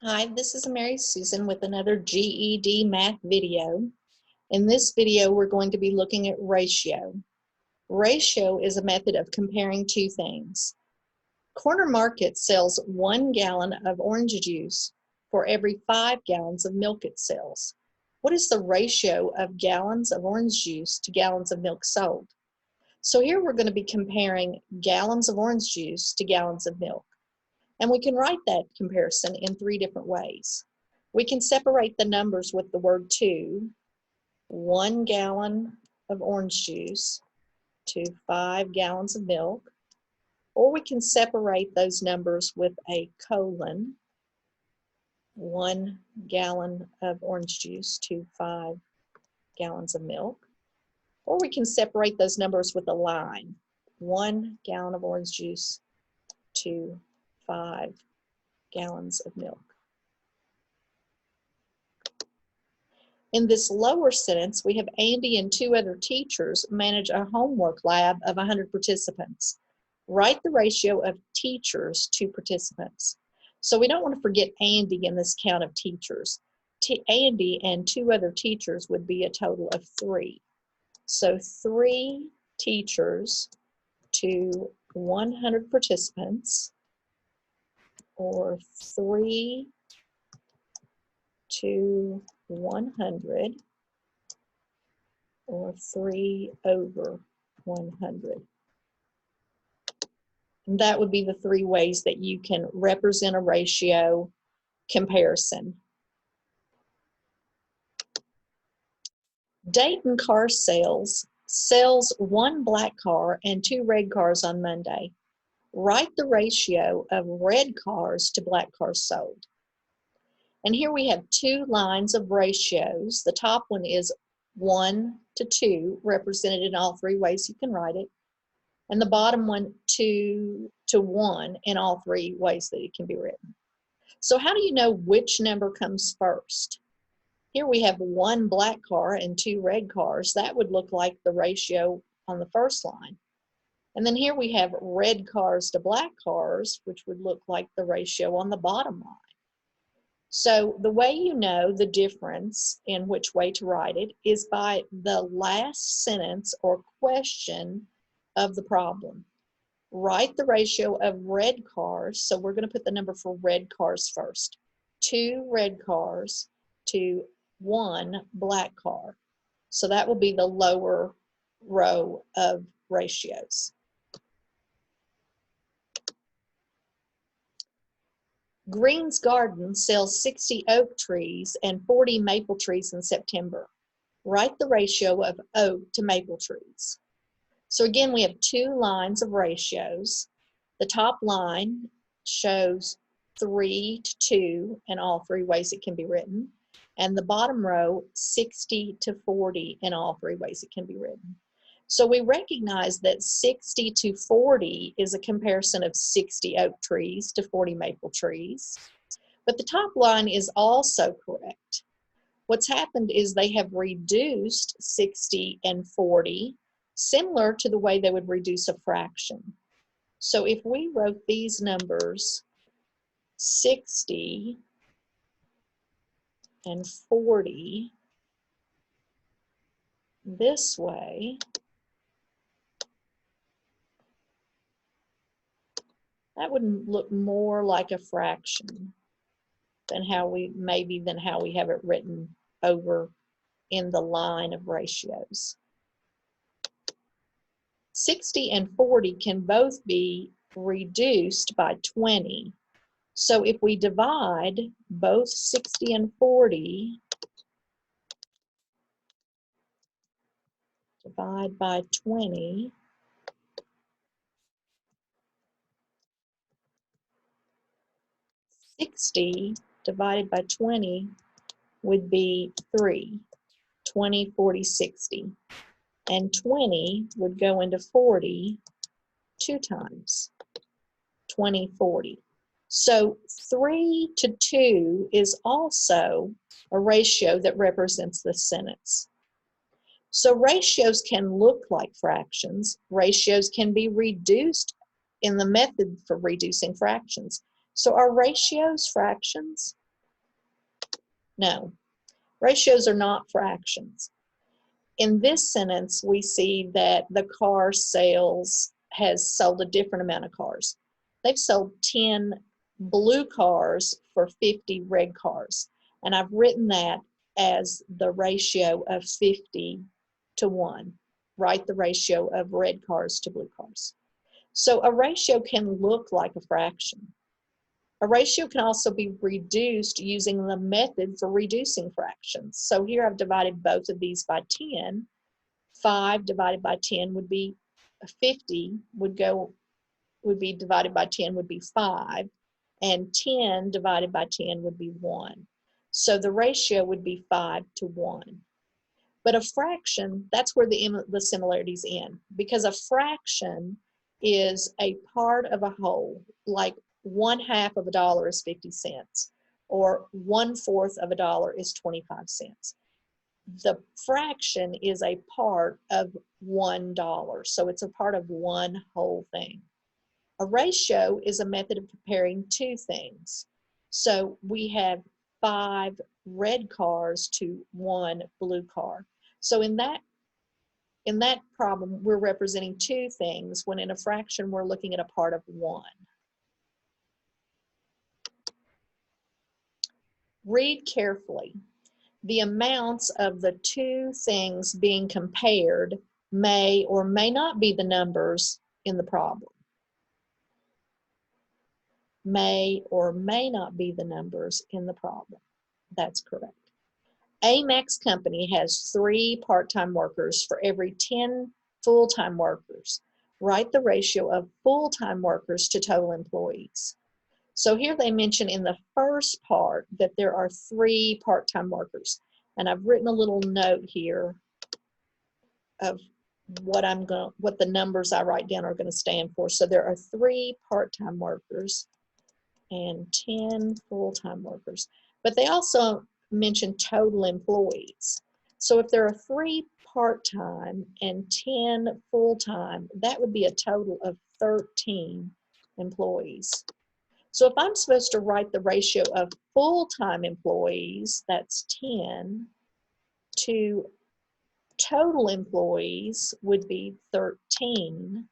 Hi, this is Mary Susan with another GED math video. In this video, we're going to be looking at ratio. Ratio is a method of comparing two things. Corner Market sells 1 gallon of orange juice for every 5 gallons of milk it sells. What is the ratio of gallons of orange juice to gallons of milk sold? So here we're going to be comparing gallons of orange juice to gallons of milk. And we can write that comparison in 3 different ways. We can separate the numbers with the word to, 1 gallon of orange juice to 5 gallons of milk, or we can separate those numbers with a colon, 1 gallon of orange juice to 5 gallons of milk, or we can separate those numbers with a line, 1 gallon of orange juice to 5 gallons of milk. In this lower sentence, we have Andy and 2 other teachers manage a homework lab of 100 participants. Write the ratio of teachers to participants. So we don't want to forget Andy in this count of teachers. Andy and 2 other teachers would be a total of 3. So 3 teachers to 100 participants, or 3 to 100, or 3 over 100. And that would be the 3 ways that you can represent a ratio comparison. Dayton Car Sales sells 1 black car and 2 red cars on Monday. Write the ratio of red cars to black cars sold. And here we have 2 lines of ratios. The top one is 1 to 2, represented in all 3 ways you can write it. And the bottom one, 2 to 1, in all 3 ways that it can be written. So how do you know which number comes first? Here we have 1 black car and 2 red cars. That would look like the ratio on the first line. And then here we have red cars to black cars, which would look like the ratio on the bottom line. So the way you know the difference in which way to write it is by the last sentence or question of the problem. Write the ratio of red cars, so we're going to put the number for red cars first. 2 red cars to 1 black car. So that will be the lower row of ratios. Green's Garden sells 60 oak trees and 40 maple trees in September. Write the ratio of oak to maple trees. So again, we have 2 lines of ratios. The top line shows 3 to 2 in all 3 ways it can be written. And the bottom row, 60 to 40 in all 3 ways it can be written. So we recognize that 60 to 40 is a comparison of 60 oak trees to 40 maple trees. But the top line is also correct. What's happened is they have reduced 60 and 40, similar to the way they would reduce a fraction. So if we wrote these numbers, 60 and 40, this way, that would look more like a fraction than how we have it written over in the line of ratios. 60 and 40 can both be reduced by 20. So if we divide both 60 and 40, divide by 20, $60 divided by 20 would be 3, 20, 40, 60. And 20 would go into 40 2 times, 20, 40. So 3 to 2 is also a ratio that represents the sentence. So ratios can look like fractions. Ratios can be reduced in the method for reducing fractions. So are ratios fractions? No, ratios are not fractions. In this sentence, we see that the car sales has sold a different amount of cars. They've sold 10 blue cars for 50 red cars. And I've written that as the ratio of 50 to 1. Write the ratio of red cars to blue cars. So a ratio can look like a fraction. A ratio can also be reduced using the method for reducing fractions. So here I've divided both of these by 10. 5 divided by 10 would be 50, would be divided by 10 would be 5, and 10 divided by 10 would be 1. So the ratio would be 5 to 1. But a fraction, that's where the similarities end, because a fraction is a part of a whole, like 1/2 of a dollar is 50 cents, or 1/4 of a dollar is 25 cents. The fraction is a part of $1, so it's a part of one whole thing. A ratio is a method of comparing two things. So we have 5 red cars to 1 blue car. So in that problem, we're representing two things, when in a fraction, we're looking at a part of 1. Read carefully. The amounts of the two things being compared may or may not be the numbers in the problem. May or may not be the numbers in the problem. That's correct. Amex Company has 3 part-time workers for every 10 full-time workers. Write the ratio of full-time workers to total employees. So here they mention in the first part that there are 3 part-time workers. And I've written a little note here of what the numbers I write down are going to stand for. So there are 3 part-time workers and 10 full-time workers. But they also mention total employees. So if there are 3 part-time and 10 full-time, that would be a total of 13 employees. So if I'm supposed to write the ratio of full-time employees, that's 10, to total employees would be 13.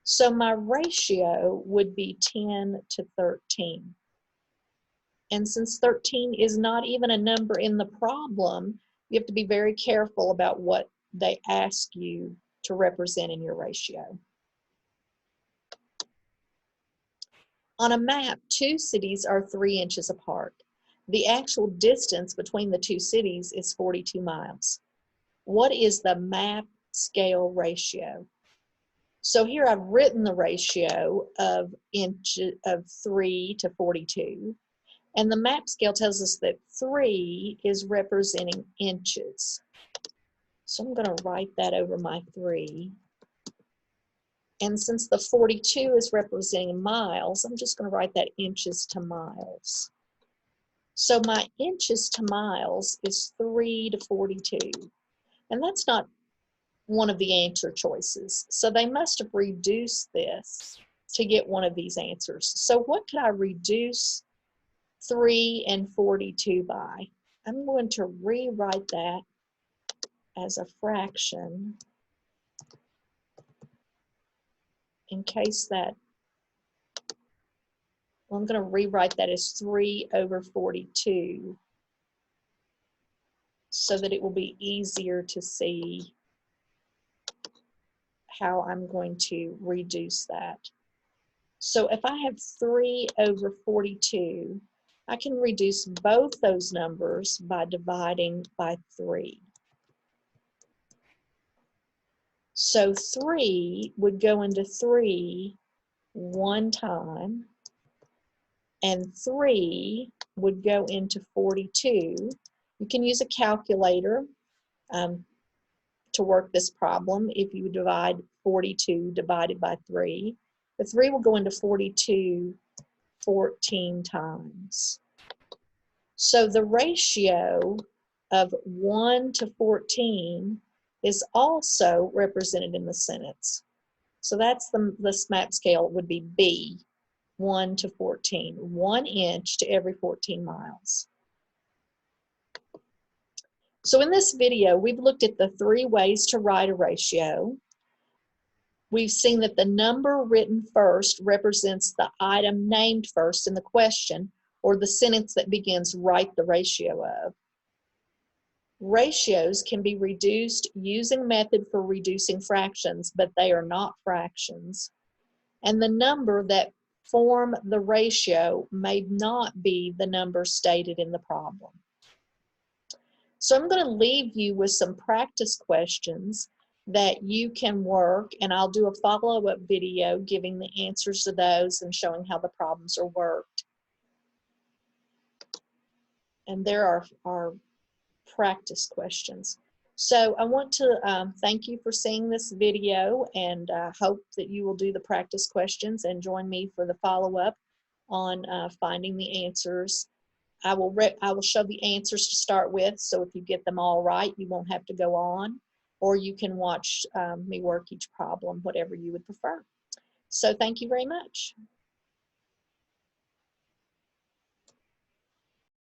So my ratio would be 10 to 13. And since 13 is not even a number in the problem, you have to be very careful about what they ask you to represent in your ratio. On a map, 2 cities are 3 inches apart. The actual distance between the 2 cities is 42 miles. What is the map scale ratio? So here I've written the ratio of 3 to 42. And the map scale tells us that 3 is representing inches. So I'm going to write that over my 3. And since the 42 is representing miles, I'm just going to write that inches to miles. So my inches to miles is 3 to 42. And that's not one of the answer choices. So they must have reduced this to get one of these answers. So what could I reduce 3 and 42 by? I'm going to rewrite that as a fraction in case that, well, I'm going to rewrite that as 3 over 42 so that it will be easier to see how I'm going to reduce that. So if I have 3 over 42, I can reduce both those numbers by dividing by 3. So 3 would go into 3 one time, and 3 would go into 42. You can use a calculator to work this problem if you divide 42 divided by 3. The 3 will go into 42 14 times. So the ratio of 1 to 14 is also represented in the sentence. So that's the map scale would be B, 1 to 14, 1 inch to every 14 miles. So in this video, we've looked at the 3 ways to write a ratio. We've seen that the number written first represents the item named first in the question, or the sentence that begins "write the ratio of." Ratios can be reduced using method for reducing fractions, but they are not fractions. And the number that form the ratio may not be the number stated in the problem. So I'm going to leave you with some practice questions that you can work, and I'll do a follow-up video giving the answers to those and showing how the problems are worked. And there are practice questions. So I want to thank you for seeing this video, and hope that you will do the practice questions and join me for the follow-up on finding the answers. I will show the answers to start with, so if you get them all right, you won't have to go on, or you can watch me work each problem, whatever you would prefer. So thank you very much.